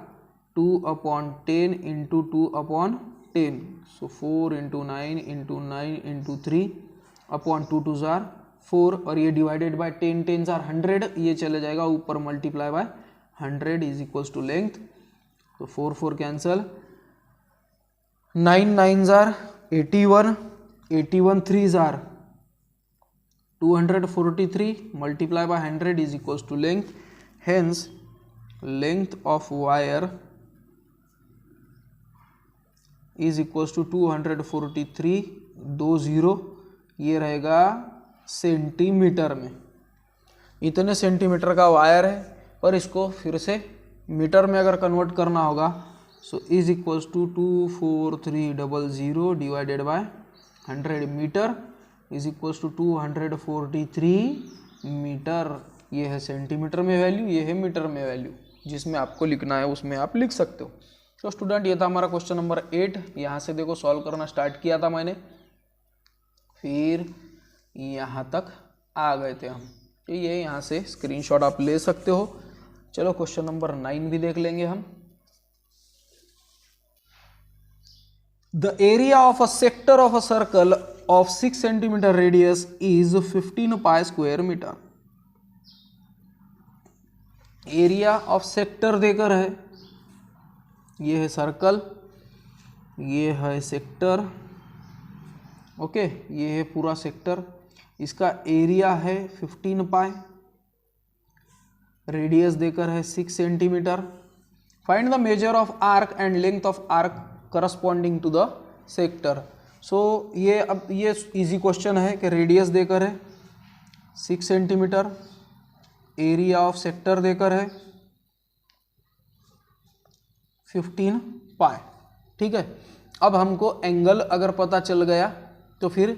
2/10 into 2/10, so 4 into 9 into 9 into 3/2 टू जार 4, और ये डिवाइडेड बाय 10, 10 जार 100, ये चले जाएगा ऊपर multiply by 100 is equals to length, तो 4 4 कैंसल, 9 9 जार 81, 81 3 जार 243 multiply by 100 is equals to length. Hence length of wire is equals to 243, 20, ये रहेगा सेंटीमीटर में। इतने सेंटीमीटर का वायर है, पर इसको फिर से मीटर में अगर कन्वर्ट करना होगा, so is equals to 24300 divided by 100 metre is equals to 243 metre. ये है सेंटीमीटर में वैल्यू, ये है मीटर में वैल्यू, जिसमें आपको लिखना है उसमें आप लिख सकते हो। तो स्टूडेंट ये था हमारा क्वेश्चन नंबर 8। यहाँ से देखो सॉल्व करना स्टार्ट किया था मैंने, फिर यहाँ तक आ गए थे हम। तो ये यहाँ से स्क्रीनशॉट आप ले सकते हो। चलो क्वेश्चन नंबर 9 भी देख लेंगे हम। The area of a sector of a circle of 6 cm radius is 15 pi square meter। Area of sector देकर है, ये है सर्कल, ये है सेक्टर, ओके, ये है पूरा सेक्टर, इसका एरिया है 15 पाई, रेडियस देकर है 6 centimetre. Find the measure of arc and length of arc corresponding to the sector. So ये अब ये इजी क्वेश्चन है कि रेडियस देकर है 6 सेंटीमीटर, एरिया ऑफ सेक्टर देकर है 15 पाई, ठीक है। अब हमको एंगल अगर पता चल गया तो फिर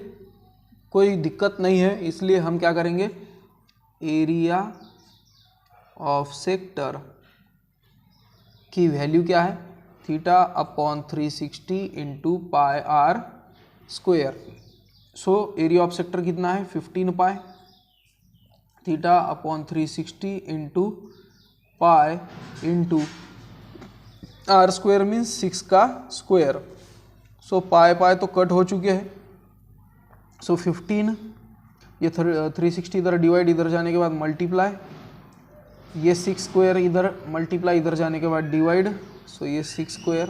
कोई दिक्कत नहीं है, इसलिए हम क्या करेंगे, एरिया ऑफ सेक्टर की वैल्यू क्या है, θ/360 into pi R square. So area of sector कितना है 15 pi, θ/360 into pi into R square means 6 का स्क्वेयर। सो पाई पाई तो कट हो चुके हैं, सो 15, ये 360 इधर डिवाइड, इधर जाने के बाद मल्टीप्लाई, ये 6 स्क्वेयर इधर मल्टीप्लाई, इधर जाने के बाद डिवाइड, सो ये 6 square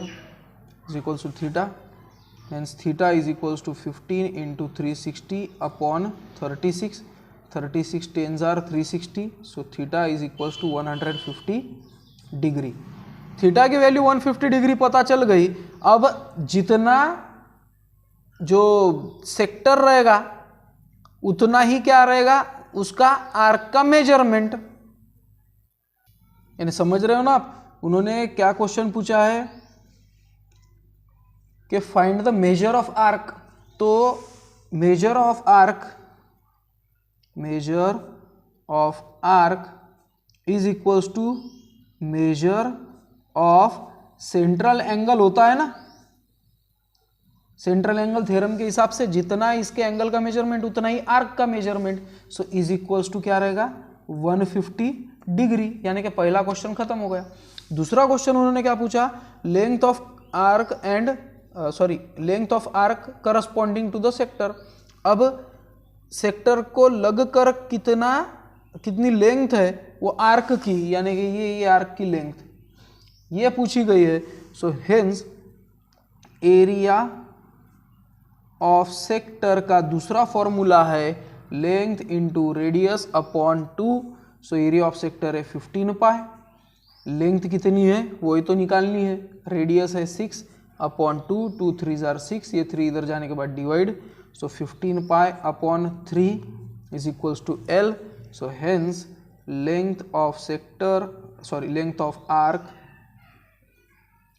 is equals to theta, hence theta is equals to 15 into 360 upon 36, 36 10 जार 360, so theta is equals to 150 degree. Theta की वैल्यू 150 डिग्री पता चल गई। अब जितना जो सेक्टर रहेगा उतना ही क्या रहेगा, उसका आर्क का मेजरमेंट, यानी समझ रहे हो ना आप। उन्होंने क्या क्वेश्चन पूछा है कि find the measure of arc, तो measure of arc is equals to measure of central angle होता है ना, सेंट्रल एंगल थ्योरम के हिसाब से जितना इसके एंगल का मेजरमेंट उतना ही आर्क का measurement. So is equals to क्या रहेगा 150 डिग्री, यानी कि पहला क्वेश्चन खत्म हो गया। दूसरा क्वेश्चन उन्होंने क्या पूछा, length of arc and length of arc corresponding to the sector. अब सेक्टर को लगकर कितनी लेंथ है वो आर्क की, यानी कि ये आर्क की लेंथ ये पूछी गई है। So hence area of sector का दूसरा फॉर्मूला है length into radius upon 2। So area of sector है 15 पाई, लेंथ कितनी है वही तो निकालनी है, रेडियस है 6 अपॉन 2, 2 3 जार 6, ये 3 इधर जाने के बाद divide, so 15 pi upon 3 is equals to L। So hence length of arc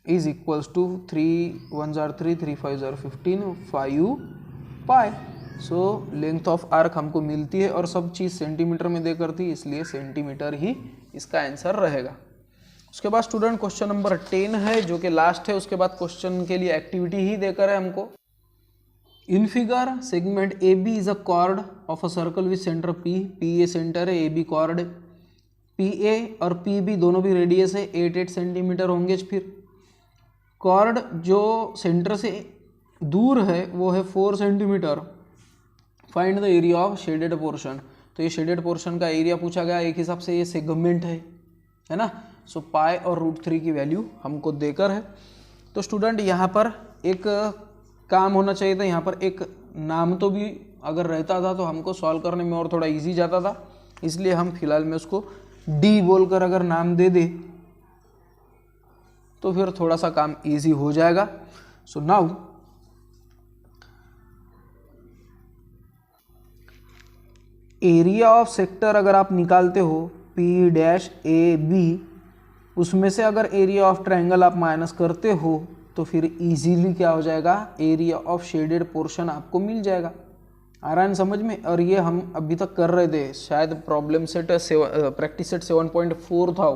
is equals to 3 1 जार 3, 3 5 जार 15, 5 pi. So length of arc हमको मिलती है और सब चीज़ सेंटीमीटर में देकर थी, इसलिए सेंटीमीटर ही इसका आंसर रहेगा। उसके बाद स्टूडेंट क्वेश्चन नंबर 10 है जो कि लास्ट है, उसके बाद क्वेश्चन के लिए एक्टिविटी ही देकर है हमको। In figure segment A B is a chord of a circle with centre P, P A centre है, ए बी कॉर्ड है, पी ए और पी बी दोनों भी रेडियस है 8 सेंटीमीटर होंगे। फिर कॉर्ड जो सेंटर से दूर है वो है 4 centimetre. Find the area of shaded portion, तो ये शेडेड पोर्शन का एरिया पूछा गया, एक हिसाब से ये सेगमेंट है ना। सो पाई और √3 की वैल्यू हमको देकर है। तो स्टूडेंट यहाँ पर एक काम होना चाहिए था, यहाँ पर एक नाम तो भी अगर रहता था तो हमको सॉल्व करने में और थोड़ा इजी जाता था, इसलिए हम फिलहाल में उसको डी बोलकर अगर नाम दे दे तो फिर थोड़ा सा काम इजी हो जाएगा। So now area of sector अगर आप निकालते हो पी डैश ए बी, उसमें से अगर एरिया ऑफ ट्रायंगल आप माइनस करते हो तो फिर इजीली क्या हो जाएगा, एरिया ऑफ शेडेड पोर्शन आपको मिल जाएगा। आ रहा है समझ में। और ये हम अभी तक कर रहे थे, शायद प्रॉब्लम सेट प्रैक्टिस सेट 7.4 था,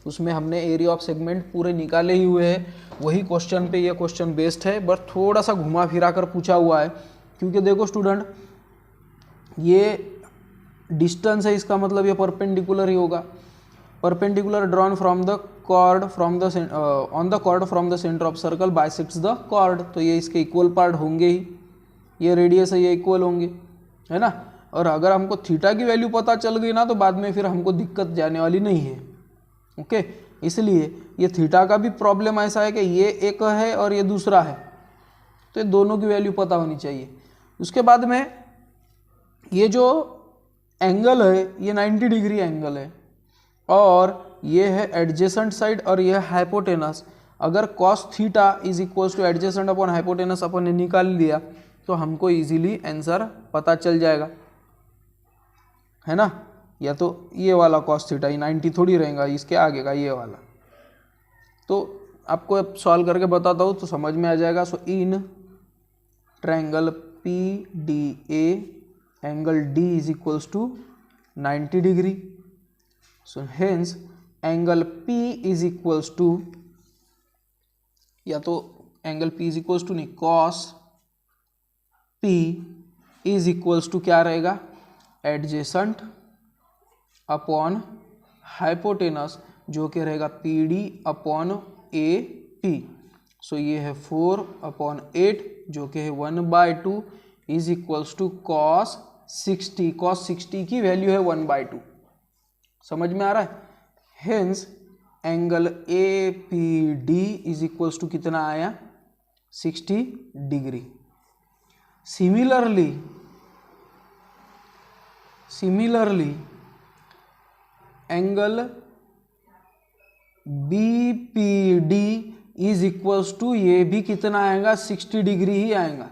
उसमें हमने एरिया ऑफ सेगमेंट पूरे निकाले ही हुए हैं। वही क्वेश्चन पे ये क्वेश्चन बेस्ड है, बट थोड़ा सा घुमा फिरा कर पूछा हुआ है। क्योंकि देखो स्टूडेंट, ये डिस्टेंस है, इसका मतलब ये परपेंडिकुलर ही होगा। Perpendicular drawn from the chord from the on the chord from the centre of circle bisects the chord, तो ये इसके इक्वल पार्ट होंगे ही। ये रेडियस है, ये इक्वल होंगे, है ना। और अगर हमको थीटा की वैल्यू पता चल गई ना तो बाद में फिर हमको दिक्कत जाने वाली नहीं है। ओके, इसलिए ये थीटा का भी प्रॉब्लम ऐसा है कि ये एक है और ये दूसरा है, तो ये दोनों की वैल्यू पता होनी चाहिए। उसके बाद में ये जो एंगल है ये 90 डिग्री एंगल है, और ये है एडजेसेंट साइड और ये है हाइपोटेनस। अगर cos theta is equals to adjacent upon hypotenuse अपन ने निकाल लिया तो हमको इजीली आंसर पता चल जाएगा, है ना। या तो ये वाला कॉस थीटा, ये 90 थोड़ी रहेगा, इसके आगे का ये वाला। तो आपको अब सॉल्व करके बताता हूँ तो समझ में आ जाएगा। So in triangle P D A angle D is equals to 90 degree. So hence angle P is equals to, या तो angle P is equals to नहीं, cos P is equals to क्या रहेगा, एडजेसेंट अपॉन हाइपोटेनस, जो कि रहेगा PD upon AP। सो ये है 4/8 जो कि है 1/2 is equals to cos 60। Cos 60 की वैल्यू है 1/2, समझ में आ रहा है। Hence angle APD is equals to कितना आया, 60 degree. Similarly angle BPD is equals to, ये भी कितना आएगा, 60 डिग्री ही आएगा।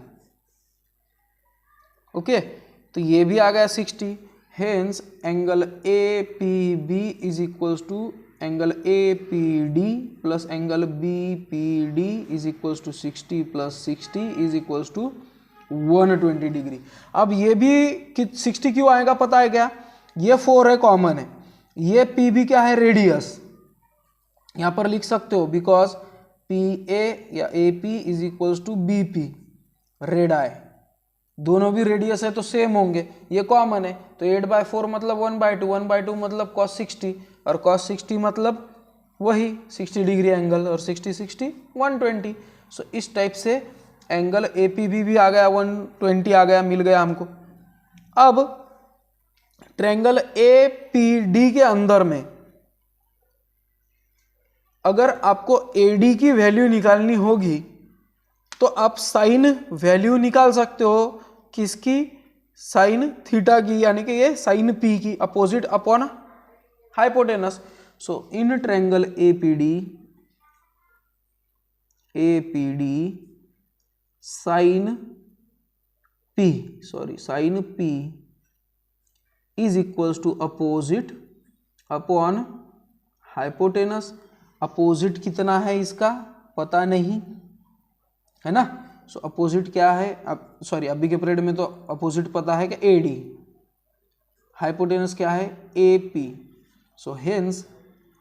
ओके, तो ये भी आ गया 60। Hence angle APB is equals to angle APD plus angle BPD is equals to 60 plus 60 is equals to 120 degree. अब ये भी 60 क्यों आएगा पता है क्या, ये 4 है, कॉमन है। ये PB क्या है, रेडियस, यहाँ पर लिख सकते हो, बिकॉज PA या AP is equals to BP radii, दोनों भी रेडियस है तो सेम होंगे, ये कॉमन है। तो 8/4 मतलब 1/2, 1/2 मतलब cos 60, और cos 60 मतलब वही 60 डिग्री एंगल, और 60 120। सो इस टाइप से एंगल APB भी आ गया, 120 आ गया, मिल गया हमको। अब ट्रायंगल APD के अंदर में अगर आपको AD की वैल्यू निकालनी होगी तो आप साइन वैल्यू निकाल सकते हो, किसकी, साइन थीटा की, यानी कि ये साइन P की, opposite upon hypotenuse. So in triangle APD sine P is equals to opposite upon hypotenuse. Opposite कितना है इसका पता नहीं, है ना। सो अपोजिट क्या है, अब सॉरी अभी के पीरियड में तो अपोजिट पता है कि AD, हाइपोटेनस क्या है AP। So hence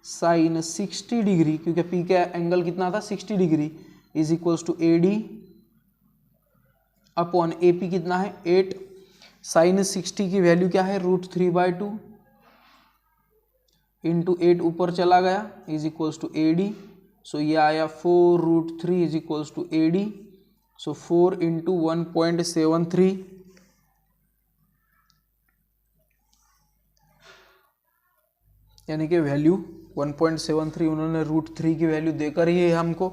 sine 60 degree, क्योंकि पी का एंगल कितना था 60 degree, is equals to A D upon A P कितना है 8। साइन 60 की वैल्यू क्या है √3/2 इंटू 8 ऊपर चला गया is equals to A D. So ये आया 4√3 is equals to A D. So 4 into 1.73 यानी कि वैल्यू 1.73 उन्होंने √3 की वैल्यू देकर ही है हमको।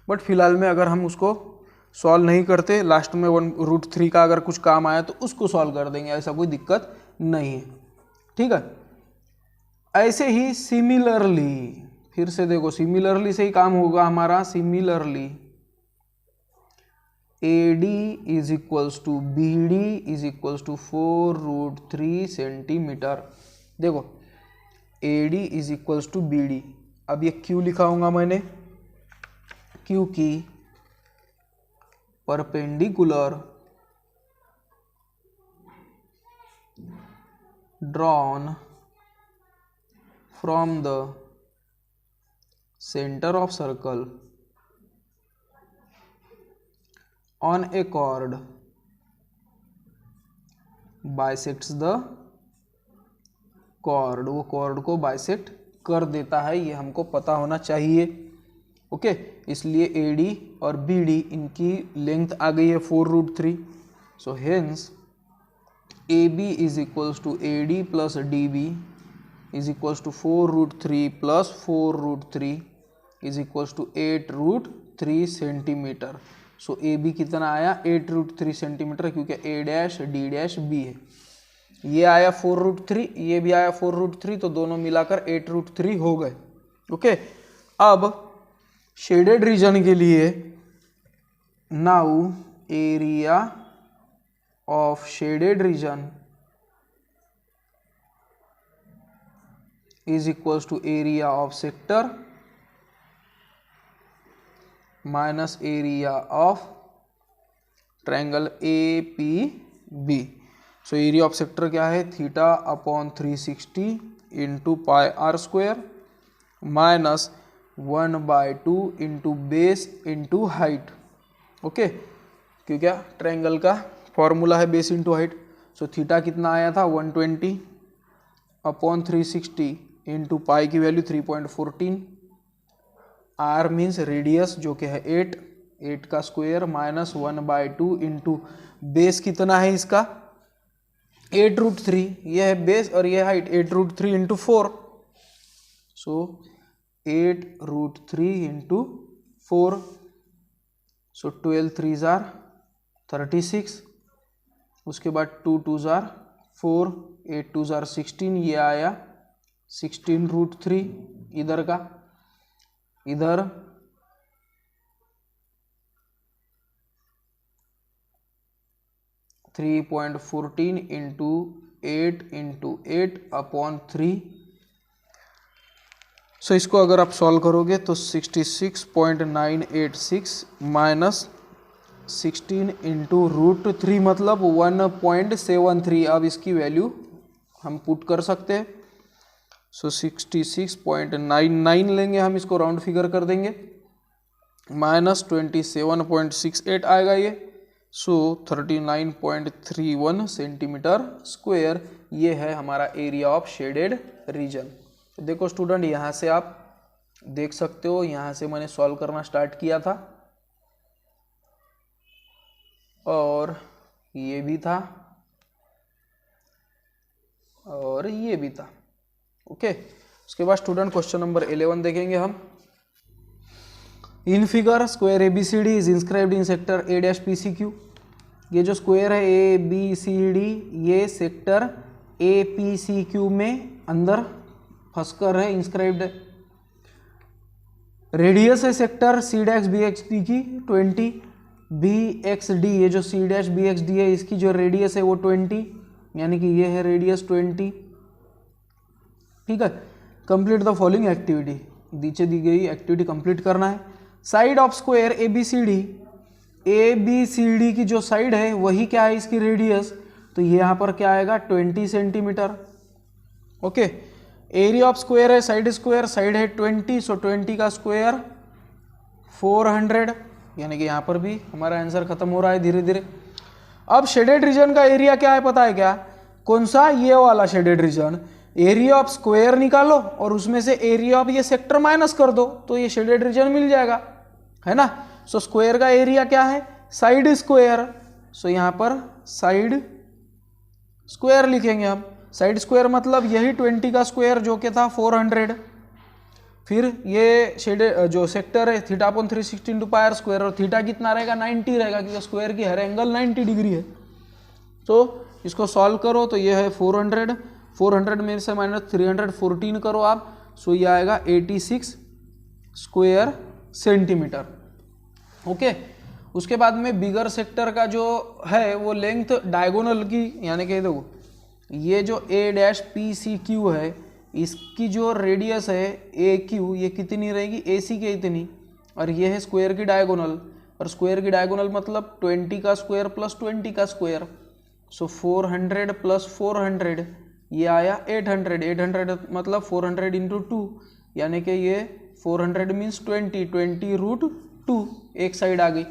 बट फिलहाल में अगर हम उसको सॉल्व नहीं करते, लास्ट में √3 का अगर कुछ काम आया तो उसको सॉल्व कर देंगे, ऐसा कोई दिक्कत नहीं है। ठीक है, ऐसे ही सिमिलरली, फिर से देखो सिमिलरली से ही काम होगा हमारा। Similarly A D is equals to B D is equals to 4√3 centimetre. देखो A D is equals to B D, अब ये क्यों लिखा होगा मैंने, क्योंकि perpendicular drawn from the centre of circle on a chord bisects the chord, वो chord को बाइसेक्ट कर देता है, ये हमको पता होना चाहिए। ओके, इसलिए ए डी और बी डी इनकी लेंथ आ गई है 4√3। So hence A B is equals to A D plus D B is equals to 4√3 plus 4√3 is equals to 8√3 centimetre. So A B कितना आया 8√3 सेंटीमीटर, क्योंकि A dash D dash B है। ये आया 4√3, ये भी आया 4√3, तो दोनों मिलाकर 8√3 हो गए। ओके, अब शेडेड रीजन के लिए now area of shaded region is equals to area of sector minus area of triangle A P B. So area of sector क्या है theta upon 360 into pi R square minus 1/2 into base into height. Okay, क्यों क्या triangle का formula है base into height. So theta कितना आया था 120 upon 360 into पाई की वैल्यू 3.14, आर मीन्स रेडियस जो कि है 8 का स्क्वायर माइनस 1/2 इंटू बेस कितना है इसका 8√3, ये है बेस और ये height 8√3 into 4। So 8√3 into 4, so 12 3s are 36, उसके बाद 2 2s are 4, 8 2s are 16, ये आया 16√3 इधर का, इधर 3.14 इंटू 8 अपॉन 3। सो इसको अगर आप सॉल्व करोगे तो 66.986 माइनस 16 इंटू √3 मतलब 1.73। अब इसकी वैल्यू हम पुट कर सकते हैं। सो 66.99 लेंगे हम, इसको राउंड फिगर कर देंगे, माइनस 27.68 आएगा ये। सो 39.31 सेंटीमीटर स्क्वायर, ये है हमारा एरिया ऑफ शेडेड रीजन। तो देखो स्टूडेंट, यहाँ से आप देख सकते हो, यहाँ से मैंने सॉल्व करना स्टार्ट किया था और ये भी था और ये भी था। ओके, उसके बाद स्टूडेंट क्वेश्चन नंबर 11 देखेंगे हम। In figure square ABCD is inscribed in sector A-PCQ। ये जो स्क्वायर है ABCD ये सेक्टर APCQ में अंदर फंसकर है, इंस्क्राइब्ड है। रेडियस है सेक्टर C-BXD की 20, BXD ये जो C-BXD है इसकी जो रेडियस है वो 20, यानी कि ये है रेडियस 20। ठीक है, कंप्लीट द फॉलोइंग एक्टिविटी, नीचे दी गई एक्टिविटी कंप्लीट करना है। साइड ऑफ स्क्वायर ABCD की जो साइड है वही क्या है इसकी रेडियस, तो ये यहाँ पर क्या आएगा 20 centimetre. Okay, area of square है साइड है 20, सो 20 का स्क्वायर 400, यानी कि यहाँ पर भी हमारा आंसर खत्म हो रहा है धीरे धीरे। अब शेडेड रीजन का एरिया क्या है पता है क्या? कौन सा? ये वाला shaded region. Area of square निकालो और उसमें से एरिया ऑफ ये सेक्टर माइनस कर दो तो ये शेडेड रीजन मिल जाएगा, है ना। सो स्क्वायर का एरिया क्या है? Side square. सो यहाँ पर साइड स्क्वायर लिखेंगे हम। साइड स्क्वायर मतलब यही 20 का स्क्वायर जो कि था 400, फिर ये शेडेड जो सेक्टर है theta upon 360 into pi R square, और थीटा कितना रहेगा? 90 रहेगा, क्योंकि स्क्वायर की हर एंगल 90 डिग्री है। तो इसको सॉल्व करो तो ये है 400 में से माइनस 314 करो आप, सो ये आएगा 86 स्क्वायर सेंटीमीटर। ओके, उसके बाद में बिगर सेक्टर का जो है वो लेंथ डायगोनल की, यानी कि देखो ये जो A'PCQ है इसकी जो रेडियस है AQ ये कितनी रहेगी? AC के इतनी, और ये है स्क्वायर की डायगोनल, और स्क्वायर की डायगोनल मतलब 20 का स्क्वायर प्लस 20 का स्क्वायर। सो 400 प्लस 400 ये आया 800 मतलब 400 इंटू 2, यानी कि ये 400 मीन्स 20 रूट 2 एक साइड आ गई।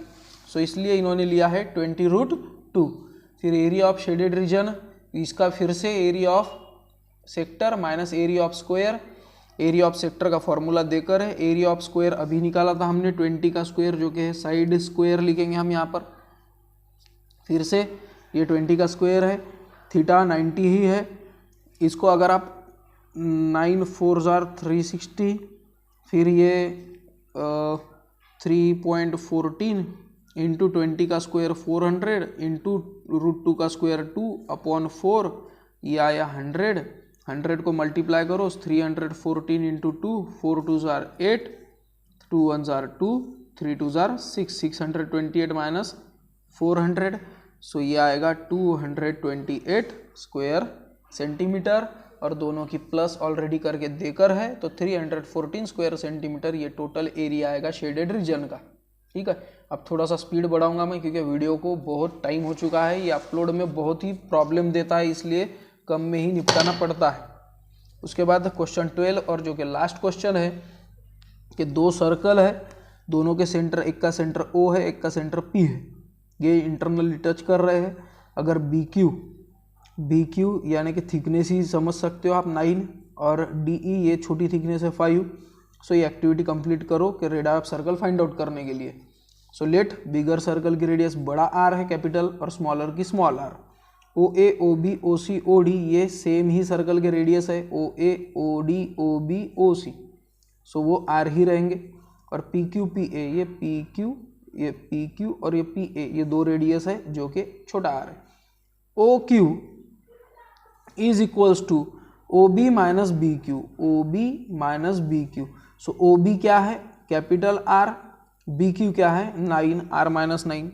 सो इसलिए इन्होंने लिया है 20 रूट 2। फिर एरिया ऑफ शेडेड रीजन, इसका फिर से area of sector minus area of square. Area of sector का फॉर्मूला देकर है, एरिया ऑफ स्क्वायर अभी निकाला था हमने 20 का स्क्वायर जो कि है साइड स्क्वायर लिखेंगे हम यहाँ पर। फिर से ये 20 का स्क्वायर है, थीटा 90 ही है। इसको अगर आप 9 4 360, फिर ये 3.14 इंटू 20 का स्क्वायर 400 इंटू रूट 2 का स्क्वायर 2 अपॉन 4, ये आया 100 को मल्टीप्लाई करो 314 into 2, 4 2 jar 8, 2 1 jar 2, 3 2 jar 6, 628 minus 400, सो ये आएगा 228 स्क्वायर सेंटीमीटर, और दोनों की प्लस ऑलरेडी करके देकर है तो 314 स्क्वायर सेंटीमीटर ये टोटल एरिया आएगा शेडेड रीजन का। ठीक है, अब थोड़ा सा स्पीड बढ़ाऊंगा मैं क्योंकि वीडियो को बहुत टाइम हो चुका है, ये अपलोड में बहुत ही प्रॉब्लम देता है, इसलिए कम में ही निपटाना पड़ता है। उसके बाद क्वेश्चन 12 और जो कि लास्ट क्वेश्चन है कि दो सर्कल है, दोनों के सेंटर, एक का सेंटर O है एक का सेंटर P है, ये इंटरनली टच कर रहे हैं। अगर BQ यानी कि थिकनेस ही समझ सकते हो आप 9 और DE ये छोटी थिकनेस है 5। सो ये एक्टिविटी कंप्लीट करो कि radius of circle find out करने के लिए। सो लेट बिगर सर्कल की रेडियस बड़ा R है कैपिटल और स्मॉलर की small r। OA OB OC OD ये सेम ही सर्कल के रेडियस है, OA OD OB OC, सो वो R ही रहेंगे। और PQ PA ये PQ और ये PA ये दो रेडियस है जो कि छोटा r है। OQ is equals to OB minus BQ, so OB क्या है? कैपिटल R, BQ क्या है? 9, R माइनस 9।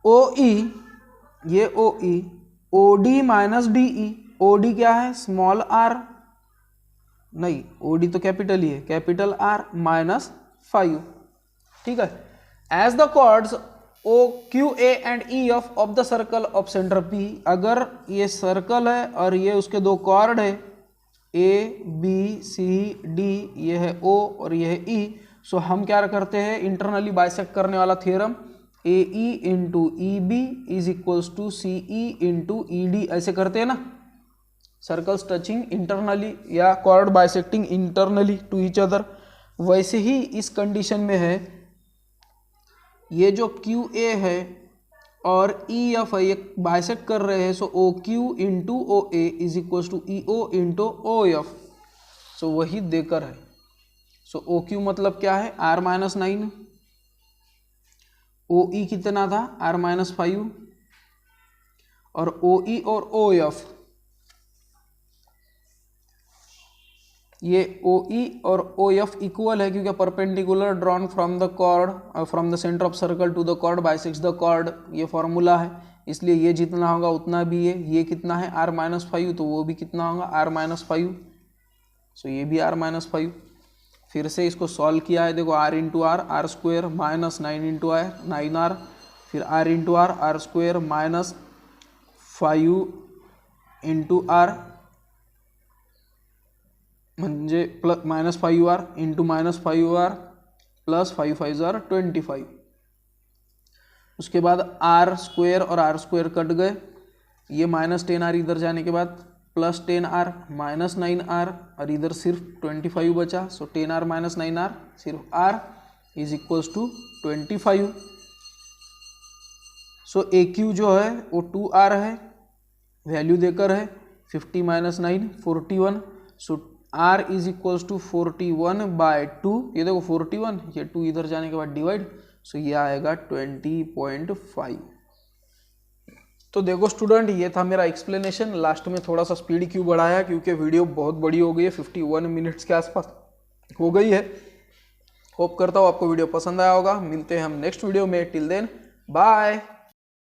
OE ये OE, OD minus DE, OD क्या है? स्मॉल r, नहीं OD तो कैपिटल ही है, कैपिटल R माइनस 5। ठीक है, as the chords OQA and E of the circle of centre P, अगर ये सर्कल है और ये उसके दो कॉर्ड है ABCD, ये है O और ये है E, सो हम क्या करते हैं इंटरनली बाइसेक्ट करने वाला theorem, AE into EB is equals to CE into ED, ऐसे करते हैं ना, सर्कल्स टचिंग इंटरनली या chord bisecting internally to each other. वैसे ही इस कंडीशन में है, ये जो QA है और EF है ये बाइसेक्ट कर रहे हैं, so OQ into OA is equals to EO into OF, so वही देकर है। सो OQ मतलब क्या है? R माइनस 9, OE कितना था? R माइनस 5, और OE और OF ये OE और OF इक्वल है क्योंकि perpendicular drawn from the chord from the centre of circle to the chord bisects the chord, ये फॉर्मूला है, इसलिए ये जितना होगा उतना भी ये कितना है? R माइनस 5, तो वो भी कितना होगा? R माइनस 5, सो ये भी R माइनस 5। फिर से इसको सॉल्व किया है, देखो R into R square minus 9 into R 9R, फिर R into R square minus 5 into R, म्हणजे -5r into -5r plus 5 5 jar 25। उसके बाद आर स्क्वायर और आर स्क्वायर कट गए, ये -10r इधर जाने के बाद प्लस 10r -9r और इधर सिर्फ 25 बचा। सो 10r - 9r सिर्फ r is equals to 25। So A Q जो है वो 2r है, वैल्यू देकर है 50 - 9 41। So r is equals to 41/2। ये देखो 41, ये 2 इधर जाने के बाद डिवाइड, सो ये आएगा 20.5। तो देखो स्टूडेंट, ये था मेरा एक्सप्लेनेशन। लास्ट में थोड़ा सा स्पीड क्यों बढ़ाया, क्योंकि वीडियो बहुत बड़ी हो गई है, 51 मिनट्स के आसपास हो गई है। होप करता हूँ आपको वीडियो पसंद आया होगा। मिलते हैं हम नेक्स्ट वीडियो में। Till then bye.